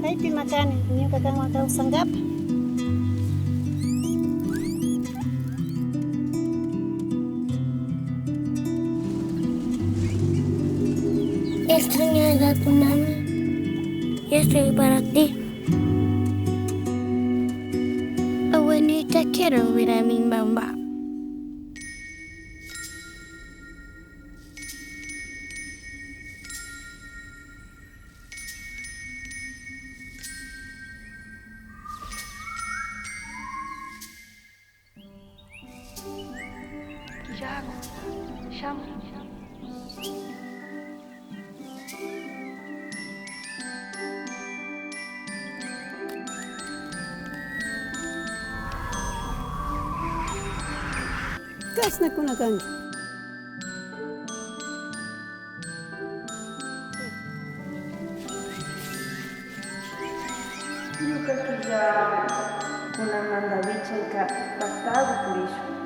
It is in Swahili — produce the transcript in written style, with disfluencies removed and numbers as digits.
Kaipi makani nyuka kama kausangapa. Extrañada tu mami. Yo estoy para ti. Abuelita, quiero ver a mi mamá. Kasna kuna kanji. Yuka kija kuna mandaviche ka patado por isso.